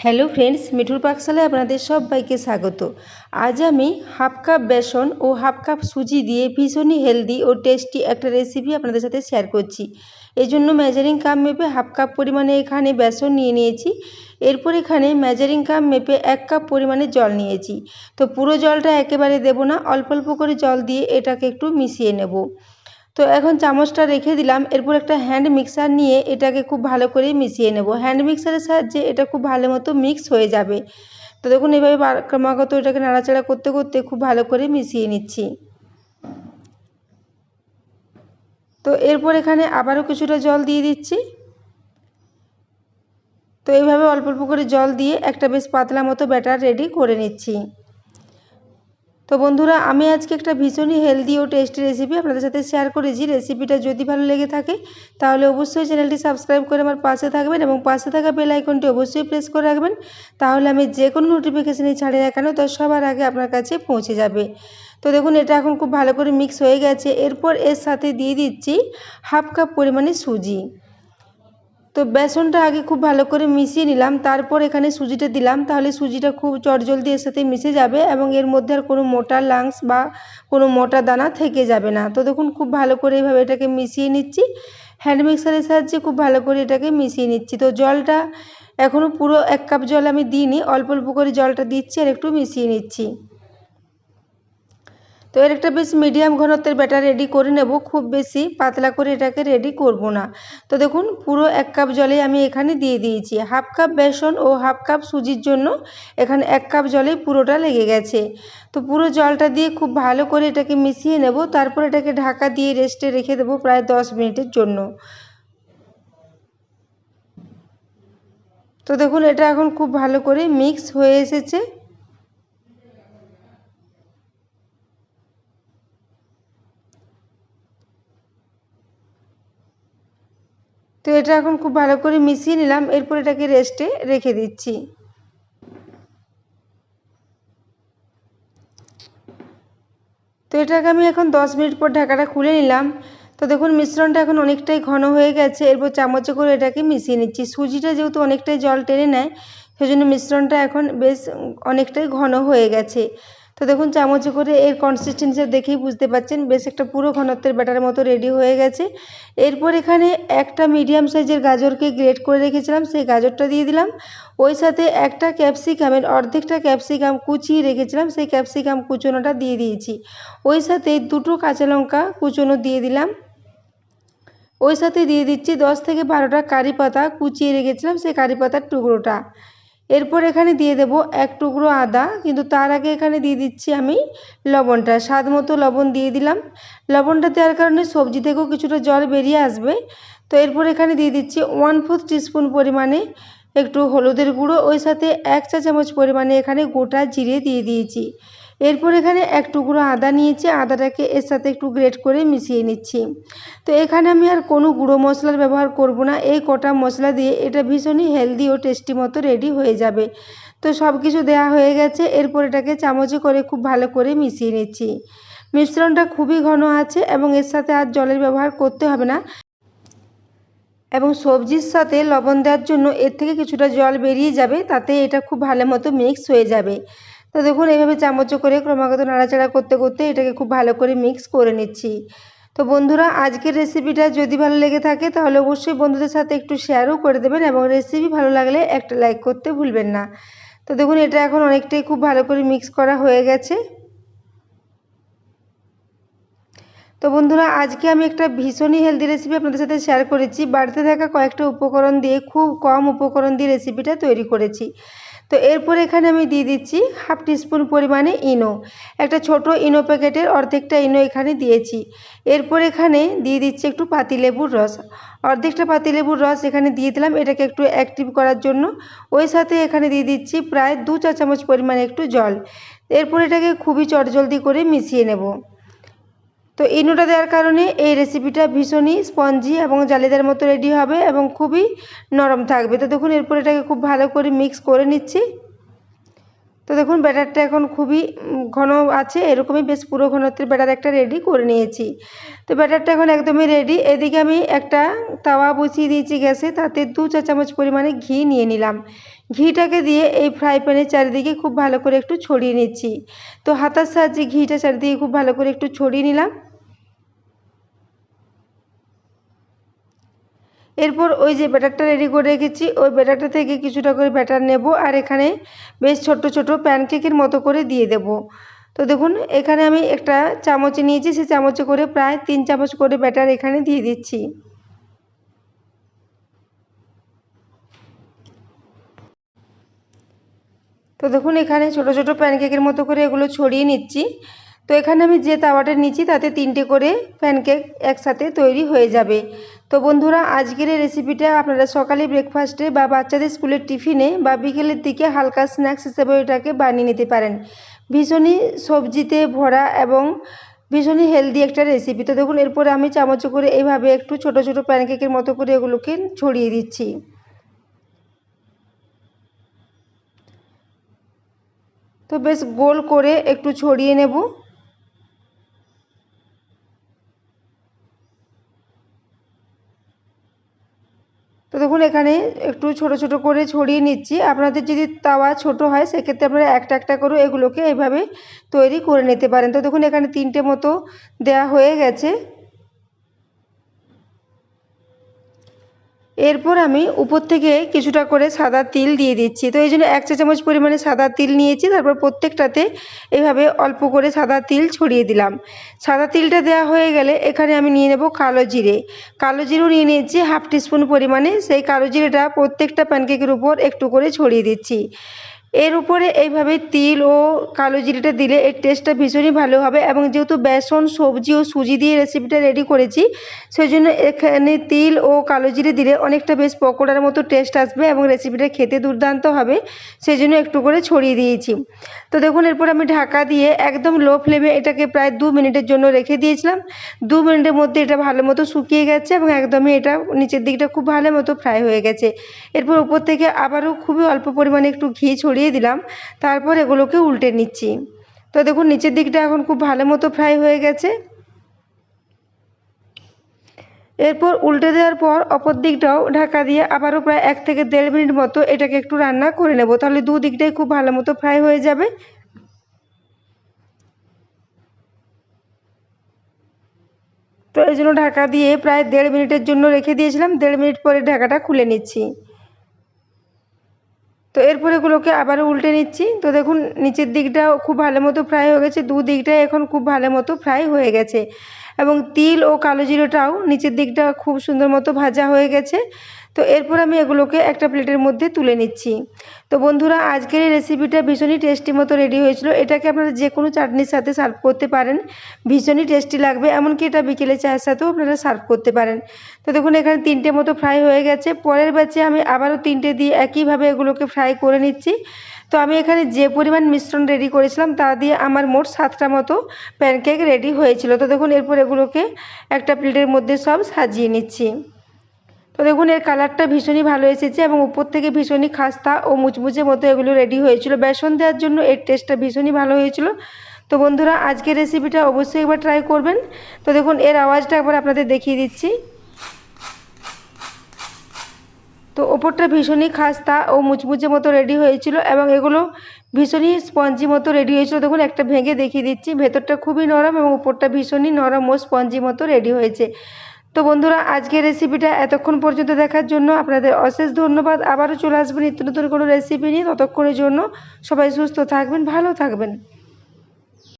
Hello friends, মিঠুর পাকশালায় আপনাদের সবাইকে স্বাগত। আজ আমি হাফ কাপ বেসন ও হাফ কাপ সুজি দিয়ে ভীষণই হেলদি ও টেস্টি একটা রেসিপি আপনাদের সাথে শেয়ার করছি। এই জন্য মেজারিং কাপ মেপে হাফ কাপ পরিমাণে এখানে বেসন নিয়ে নিয়েছি। এরপর এখানে মেজারিং কাপ মেপে 1 কাপ পরিমাণে জল নিয়েছি। তো পুরো জলটা একেবারে দেব না, অল্প অল্প করে জল দিয়ে এটাকে একটু মিশিয়ে নেব। তো এখন চামচটা রেখে দিলাম। এরপর একটা হ্যান্ড মিক্সার নিয়ে এটাকে খুব ভালো করে মিশিয়ে নেব। হ্যান্ড মিক্সারের সাহায্যে এটা খুব ভালো মতো মিক্স হয়ে যাবে। তো দেখুন এভাবে ক্রমাগত এটাকে নাড়াচাড়া করতে করতে খুব ভালো করে মিশিয়ে নিচ্ছি। তো এরপর এখানে আবারও কিছুটা জল দিয়ে দিচ্ছি। তো এইভাবে অল্প অল্প করে জল দিয়ে একটা বেশ পাতলা মতো ব্যাটার রেডি করে নিচ্ছি। তো বন্ধুরা, আমি আজকে একটা ভীষণই হেলদি ও টেস্টি রেসিপি আপনাদের সাথে শেয়ার করেছি। রেসিপিটা যদি ভালো লেগে থাকে তাহলে অবশ্যই চ্যানেলটি সাবস্ক্রাইব করে আমার পাশে থাকবেন এবং পাশে থাকা বেল আইকনটি অবশ্যই প্রেস করে রাখবেন। তাহলে আমি যে কোনো নোটিফিকেশানই ছাড়ি না কেন তার সবার আগে আপনার কাছে পৌঁছে যাবে। তো দেখুন এটা এখন খুব ভালো করে মিক্স হয়ে গেছে। এরপর এর সাথে দিয়ে দিচ্ছি হাফ কাপ পরিমাণে সুজি। তো বেসনটা আগে খুব ভালো করে মিশিয়ে নিলাম, তারপর এখানে সুজিটা দিলাম। তাহলে সুজিটা খুব চটজলদি এর সাথে মিশে যাবে এবং এর মধ্যে আর কোনো মোটা লাংস বা কোনো মোটা দানা থেকে যাবে না। তো দেখুন খুব ভালো করে এইভাবে এটাকে মিশিয়ে নিচ্ছি। হ্যান্ড মিক্সারের সাহায্যে খুব ভালো করে এটাকে মিশিয়ে নিচ্ছি। তো জলটা এখনও পুরো 1 কাপ জল আমি দিইনি, অল্প অল্প করে জলটা দিচ্ছি আর একটু মিশিয়ে নিচ্ছি। তো এর একটা বেশ মিডিয়াম ঘনত্বের ব্যাটার রেডি করে নেব, খুব বেশি পাতলা করে এটাকে রেডি করব না। তো দেখুন পুরো 1 কাপ জলে আমি এখানে দিয়ে দিয়েছি। হাফ কাপ বেসন ও হাফ কাপ সুজির জন্য এখানে 1 কাপ জলেই পুরোটা লেগে গেছে। তো পুরো জলটা দিয়ে খুব ভালো করে এটাকে মিশিয়ে নেব, তারপর এটাকে ঢাকা দিয়ে রেস্টে রেখে দেবো প্রায় 10 মিনিটের জন্য। তো দেখুন এটা এখন খুব ভালো করে মিক্স হয়ে এসেছে। তো এটা এখন খুব ভালো করে মিশিয়ে নিলাম। এরপর এটাকে রেস্টে রেখে দিচ্ছি। তো এটাকে আমি এখন 10 মিনিট পর ঢাকাটা খুলে নিলাম। তো দেখুন মিশ্রণটা এখন অনেকটাই ঘন হয়ে গেছে। এরপর চামচে করে এটাকে মিশিয়ে নিচ্ছি। সুজিটা যেহেতু অনেকটাই জল টেনে নেয়, সেজন্য মিশ্রণটা এখন বেশ অনেকটাই ঘন হয়ে গেছে। তো দেখুন চামচে করে এর কনসিস্টেন্সি দেখেই বুঝতে পারছেন বেশ একটা পুরো ঘনত্বের ব্যাটারের মতো রেডি হয়ে গেছে। এরপর এখানে একটা মিডিয়াম সাইজের গাজরকে গ্রেট করে রেখেছিলাম, সেই গাজরটা দিয়ে দিলাম। ওই সাথে একটা ক্যাপসিকামের অর্ধেকটা ক্যাপসিকাম কুচিয়ে রেখেছিলাম, সেই ক্যাপসিকাম কুচোনোটা দিয়ে দিয়েছি। ওই সাথে 2টো কাঁচা লঙ্কা কুচোনো দিয়ে দিলাম। ওই সাথে দিয়ে দিচ্ছি 10 থেকে 12টা কারি পাতা কুচিয়ে রেখেছিলাম, সেই কারি পাতার টুকরোটা। এরপর এখানে দিয়ে দেব 1 টুকরো আদা, কিন্তু তার আগে এখানে দিয়ে দিচ্ছি আমি লবণটা। স্বাদ মতো লবণ দিয়ে দিলাম। লবণটা দেওয়ার কারণে সবজি থেকেও কিছুটা জল বেরিয়ে আসবে। তো এরপর এখানে দিয়ে দিচ্ছি 1/4 টিস্পুন পরিমাণে একটু হলুদের গুঁড়ো। ওই সাথে 1 চা চামচ পরিমাণে এখানে গোটা জিরে দিয়ে দিয়েছি। এরপর এখানে 1 টুকরো আদা নিয়েছি, আদাটাকে এর সাথে একটু গ্রেট করে মিশিয়ে নিচ্ছি। তো এখানে আমি আর কোনো গুঁড়ো মশলার ব্যবহার করব না। এই কটা মশলা দিয়ে এটা ভীষণই হেলদি ও টেস্টি মতো রেডি হয়ে যাবে। তো সব কিছু দেওয়া হয়ে গেছে। এরপর এটাকে চামচে করে খুব ভালো করে মিশিয়ে নিচ্ছি। মিশ্রণটা খুবই ঘন আছে এবং এর সাথে আর জলের ব্যবহার করতে হবে না, এবং সবজির সাথে লবণ দেওয়ার জন্য এর থেকে কিছুটা জল বেরিয়ে যাবে, তাতে এটা খুব ভালো মতো মিক্স হয়ে যাবে। তো দেখুন এইভাবে চামচে করে ক্রমাগত নাড়াচাড়া করতে করতে এটাকে খুব ভালো করে মিক্স করে নিচ্ছি। তো বন্ধুরা, আজকের রেসিপিটা যদি ভালো লেগে থাকে তাহলে অবশ্যই বন্ধুদের সাথে একটু শেয়ারও করে দেবেন এবং রেসিপি ভালো লাগলে একটা লাইক করতে ভুলবেন না। তো দেখুন এটা এখন অনেকটাই খুব ভালো করে মিক্স করা হয়ে গেছে। তো বন্ধুরা, আজকে আমি একটা ভীষণই হেলদি রেসিপি আপনাদের সাথে শেয়ার করেছি। বাড়িতে থাকা কয়েকটা উপকরণ দিয়ে, খুব কম উপকরণ দিয়ে রেসিপিটা তৈরি করেছি। তো এরপর এখানে আমি দিয়ে দিচ্ছি 1/2 টিস্পুন পরিমাণে ইনো। একটা ছোট ইনো প্যাকেটের অর্ধেকটা ইনো এখানে দিয়েছি। এরপর এখানে দিয়ে দিচ্ছি একটু পাতিলেবুর রস। অর্ধেকটা পাতিলেবুর রস এখানে দিয়ে দিলাম এটাকে একটু অ্যাক্টিভ করার জন্য। ওই সাথে এখানে দিয়ে দিচ্ছি প্রায় 2 চা চামচ পরিমাণে একটু জল। এরপর এটাকে খুবই চটজলদি করে মিশিয়ে নেব। তো ইনোটা দেওয়ার কারণে এই রেসিপিটা ভীষণই স্পঞ্জি এবং জালিদার মতো রেডি হবে এবং খুবই নরম থাকবে। তো দেখুন এরপর এটাকে খুব ভালো করে মিক্স করে নিচ্ছি। তো দেখুন ব্যাটারটা এখন খুবই ঘন আছে, এরকমই বেশ পুরো ঘনত্বের ব্যাটার একটা রেডি করে নিয়েছি। তো ব্যাটারটা এখন একদমই রেডি। এদিকে আমি একটা তাওয়া বসিয়ে দিয়েছি গ্যাসে, তাতে 2 চা চামচ পরিমাণে ঘি নিয়ে নিলাম। ঘিটাকে দিয়ে এই ফ্রাই প্যানের চারিদিকে খুব ভালো করে একটু ছড়িয়ে নিচ্ছি। তো হাতার সাহায্যে ঘিটা চারিদিকে খুব ভালো করে একটু ছড়িয়ে নিলাম। এরপর ওই যে ব্যাটারটা রেডি করে রেখেছি, ওই ব্যাটারটা থেকে কিছুটা করে ব্যাটার নেব আর এখানে বেশ ছোট ছোট প্যানকেকের মতো করে দিয়ে দেব। তো দেখুন এখানে আমি একটা চামচ নিয়েছি, সেই চামচে করে প্রায় 3 চামচ করে ব্যাটার এখানে দিয়ে দিচ্ছি। তো দেখুন এখানে ছোট ছোট প্যানকেকের মতো করে এগুলো ছড়িয়ে নিচ্ছি। তো এখানে আমি যে তাওয়াটা নিচ্ছি তাতে 3টে করে প্যানকেক একসাথে তৈরি হয়ে যাবে। তো বন্ধুরা আজকের এই রেসিপিটা আপনারা সকালে ব্রেকফাস্টে বা বাচ্চাদের স্কুলের টিফিনে বা বিকেলের দিকে হালকা স্ন্যাক্স হিসেবে এটাকে বানিয়ে নিতে পারেন। ভীষণই সবজিতে ভরা এবং ভীষণই হেলদি একটা রেসিপি। তো দেখুন এরপরে আমি চামচে করে এইভাবে একটু ছোট ছোট প্যানকেকের মতো করে এগুলোকে ছড়িয়ে দিচ্ছি। তো বেশ গোল করে একটু ছড়িয়ে নেব। তো দেখুন এখানে একটু ছোট ছোট করে ছড়িয়ে নিচ্ছি। আপনাদের যদি তাওয়া ছোট হয় সেক্ষেত্রে আপনারা একটা একটা করে এগুলোকে এইভাবে তৈরি করে নিতে পারেন। তো দেখুন এখানে 3টে মতো দেয়া হয়ে গেছে। এরপর আমি উপর থেকে কিছুটা করে সাদা তিল দিয়ে দিচ্ছি। তো এই জন্য 1 চা চামচ পরিমাণে সাদা তিল নিয়েছি, তারপর প্রত্যেকটাতে এভাবে অল্প করে সাদা তিল ছড়িয়ে দিলাম। সাদা তিলটা দেওয়া হয়ে গেলে এখানে আমি নিয়ে নেব কালো জিরে। কালো জিরেও নিয়ে নিয়েছি 1/2 টিস্পুন পরিমাণে। সেই কালো জিরেটা প্রত্যেকটা প্যানকেকের উপর একটু করে ছড়িয়ে দিচ্ছি। এর উপরে এইভাবে তিল ও কালো জিরেটা দিলে এর টেস্টটা ভীষণই ভালো হবে এবং যেহেতু বেসন, সবজি ও সুজি দিয়ে রেসিপিটা রেডি করেছি, সেই জন্য এখানে তিল ও কালো জিরে দিলে অনেকটা বেশ পকোড়ার মতো টেস্ট আসবে এবং রেসিপিটা খেতে দুর্দান্ত হবে, সেই জন্য একটু করে ছড়িয়ে দিয়েছি। তো দেখুন এরপর আমি ঢাকা দিয়ে একদম লো ফ্লেমে এটাকে প্রায় 2 মিনিটের জন্য রেখে দিয়েছিলাম। 2 মিনিটের মধ্যে এটা ভালো মতো শুকিয়ে গেছে এবং একদমই এটা নিচের দিকটা খুব ভালো মতো ফ্রাই হয়ে গেছে। এরপর উপর থেকে আবারও খুবই অল্প পরিমাণে একটু ঘি ছড়িয়ে দিলাম, তারপর এগুলোকে উল্টে নিচ্ছি। তো দেখুন নিচের দিকটা এখন খুব ভালো মতো ফ্রাই হয়ে গেছে। এরপর উল্টে দেওয়ার পর অপর দিকটাও ঢাকা দিয়ে আবারও প্রায় 1 থেকে 1.5 মিনিট মতো এটাকে একটু রান্না করে নেব, তাহলে দুদিকটাই খুব ভালো মতো ফ্রাই হয়ে যাবে। তো এই জন্য ঢাকা দিয়ে প্রায় 1.5 মিনিটের জন্য রেখে দিয়েছিলাম। 1.5 মিনিট পরে ঢাকাটা খুলে নিচ্ছি। তো এরপর এগুলোকে আবারও উল্টে নিচ্ছি। তো দেখুন নিচের দিকটাও খুব ভালো মতো ফ্রাই হয়ে গেছে, দুদিকটাই এখন খুব ভালো মতো ফ্রাই হয়ে গেছে এবং তিল ও কালো জিরাটাও নিচের দিকটা খুব সুন্দর মতো ভাজা হয়ে গেছে। তো এরপর আমি এগুলোকে একটা প্লেটের মধ্যে তুলে নিচ্ছি। তো বন্ধুরা আজকের এই রেসিপিটা ভীষণই টেস্টি মতো রেডি হয়েছিল। এটাকে আপনারা যে কোনো চাটনির সাথে সার্ভ করতে পারেন, ভীষণই টেস্টি লাগবে। এমনকি এটা বিকেলে চায়ের সাথেও আপনারা সার্ভ করতে পারেন। তো দেখুন এখানে 3টে মতো ফ্রাই হয়ে গেছে। পরের ব্যাচে আমি আবারও 3টে দিয়ে একইভাবে এগুলোকে ফ্রাই করে নিচ্ছি। তো আমি এখানে যে পরিমাণ মিশ্রণ রেডি করেছিলাম তা দিয়ে আমার মোট 7টা মতো প্যানকেক রেডি হয়েছিল। তো দেখুন এরপর এগুলোকে একটা প্লেটের মধ্যে সব সাজিয়ে নিচ্ছি। তো দেখুন এর কালারটা ভীষণই ভালো এসেছে এবং উপর থেকে ভীষণই খাস্তা ও মুচমুচে মতো এগুলো রেডি হয়েছিল। বেসন দেওয়ার জন্য এর টেস্টটা ভীষণই ভালো হয়েছিল। তো বন্ধুরা আজকের রেসিপিটা অবশ্যই একবার ট্রাই করবেন। তো দেখুন এর আওয়াজটা একবার আপনাদের দেখিয়ে দিচ্ছি। তো ওপরটা ভীষণই খাস্তা ও মুচমুচে মতো রেডি হয়েছিল এবং এগুলো ভীষণই স্পঞ্জি মতো রেডি হয়েছিল। দেখুন একটা ভেঙে দেখিয়ে দিচ্ছি, ভেতরটা খুবই নরম এবং উপরটা ভীষণই নরম ও স্পঞ্জি মতো রেডি হয়েছে। তো বন্ধুরা আজকের রেসিপিটা এতক্ষণ পর্যন্ত দেখার জন্য আপনাদের অশেষ ধন্যবাদ। আবারও চলে আসবেন নিত্য নতুন কোনো রেসিপি নিয়ে। ততক্ষণের জন্য সবাই সুস্থ থাকবেন, ভালো থাকবেন।